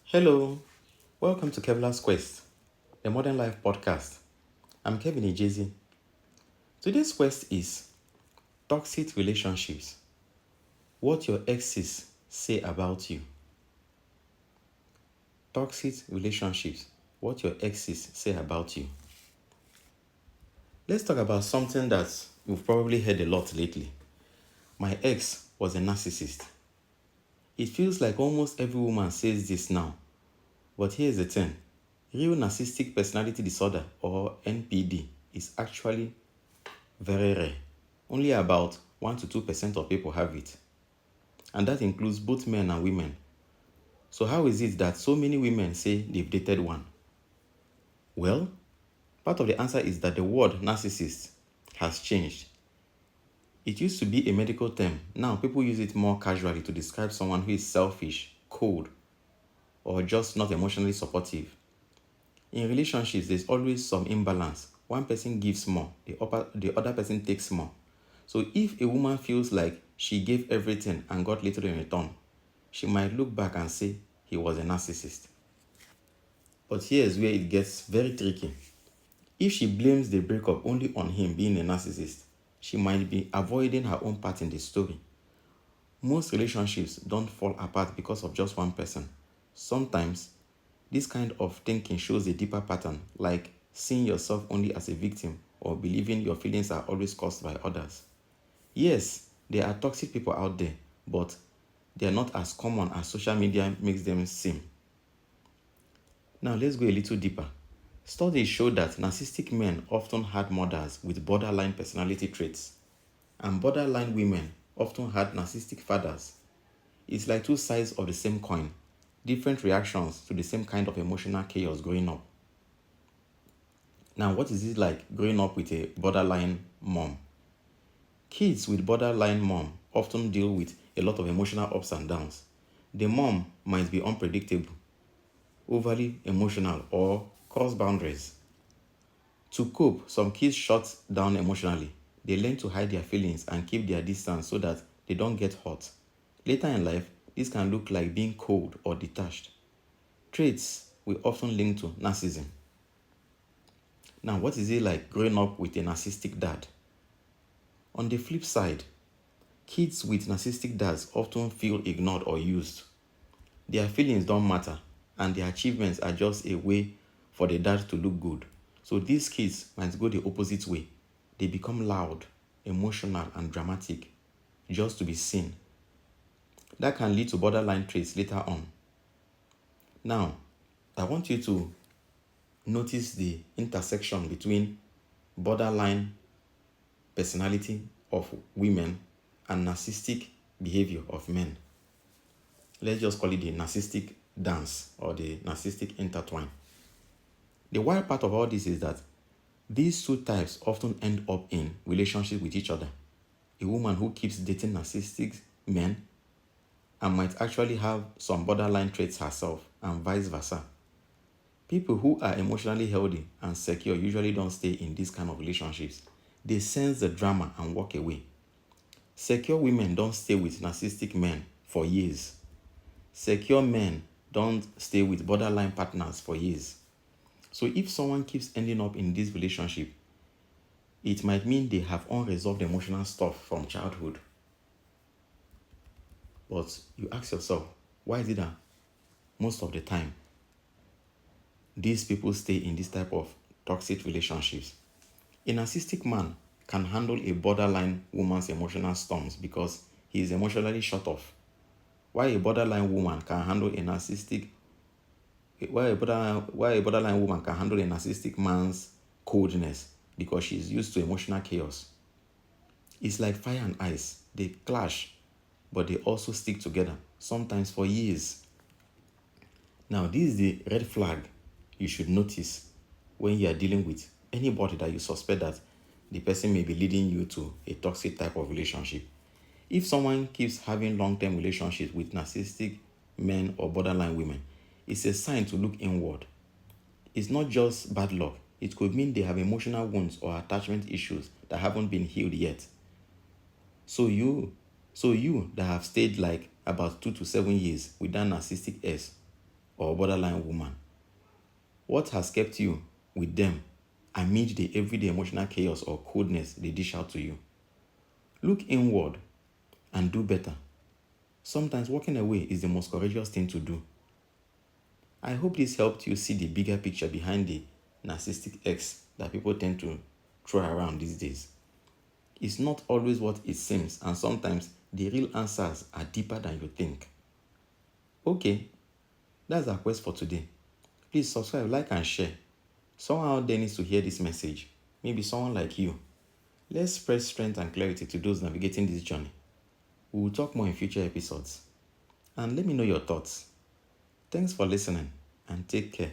Hello, welcome to Kevlar's Quest, the Modern Life podcast. I'm Kevin Ejezi. Today's quest is toxic relationships. What your exes say about you. Toxic relationships. What your exes say about you. Let's talk about something that we've probably heard a lot lately. My ex was a narcissist. It feels like almost every woman says this now. But here's the thing. Real narcissistic personality disorder or NPD is actually very rare. Only about 1 to 2% of people have it. And that includes both men and women. So how is it that so many women say they've dated one? Well, part of the answer is that the word narcissist has changed. It used to be a medical term. Now people use it more casually to describe someone who is selfish, cold, or just not emotionally supportive. In relationships, there's always some imbalance. One person gives more, the other person takes more. So if a woman feels like she gave everything and got little in return, she might look back and say he was a narcissist. But here's where it gets very tricky. If she blames the breakup only on him being a narcissist, she might be avoiding her own part in the story. Most relationships don't fall apart because of just one person. Sometimes, this kind of thinking shows a deeper pattern, like seeing yourself only as a victim or believing your feelings are always caused by others. Yes, there are toxic people out there, but they are not as common as social media makes them seem. Now let's go a little deeper. Studies show that narcissistic men often had mothers with borderline personality traits, and borderline women often had narcissistic fathers. It's like two sides of the same coin, different reactions to the same kind of emotional chaos growing up. Now, what is it like growing up with a borderline mom? Kids with borderline mom often deal with a lot of emotional ups and downs. The mom might be unpredictable, overly emotional, or cross boundaries. To cope, some kids shut down emotionally. They learn to hide their feelings and keep their distance so that they don't get hurt. Later in life, this can look like being cold or detached. Traits we often link to narcissism. Now, what is it like growing up with a narcissistic dad? On the flip side, kids with narcissistic dads often feel ignored or used. Their feelings don't matter, and their achievements are just a way for the dad to look good. So these kids might go the opposite way. They become loud, emotional, and dramatic just to be seen. That can lead to borderline traits later on. Now, I want you to notice the intersection between borderline personality of women and narcissistic behavior of men. Let's just call it the narcissistic dance or the narcissistic intertwine. The wild part of all this is that these two types often end up in relationship with each other. A woman who keeps dating narcissistic men and might actually have some borderline traits herself, and vice versa. People who are emotionally healthy and secure usually don't stay in these kind of relationships. They sense the drama and walk away. Secure women don't stay with narcissistic men for years. Secure men don't stay with borderline partners for years. So if someone keeps ending up in this relationship, it might mean they have unresolved emotional stuff from childhood. But you ask yourself, why is it that most of the time these people stay in this type of toxic relationships? A narcissistic man can handle a borderline woman's emotional storms because he is emotionally shut off. Why a borderline woman can handle a narcissistic why a borderline woman can handle a narcissistic man's coldness because she's used to emotional chaos. It's like fire and ice. They clash, but they also stick together, sometimes for years. Now, this is the red flag you should notice when you are dealing with anybody that you suspect that the person may be leading you to a toxic type of relationship. If someone keeps having long-term relationships with narcissistic men or borderline women, it's a sign to look inward. It's not just bad luck. It could mean they have emotional wounds or attachment issues that haven't been healed yet. So you that have stayed like about 2 to 7 years with that narcissistic ex, or borderline woman? What has kept you with them amid the everyday emotional chaos or coldness they dish out to you? Look inward and do better. Sometimes walking away is the most courageous thing to do. I hope this helped you see the bigger picture behind the narcissistic ex that people tend to throw around these days. It's not always what it seems, and sometimes the real answers are deeper than you think. Okay, that's our quest for today. Please subscribe, like, and share. Someone out there needs to hear this message. Maybe someone like you. Let's spread strength and clarity to those navigating this journey. We will talk more in future episodes. And let me know your thoughts. Thanks for listening and take care.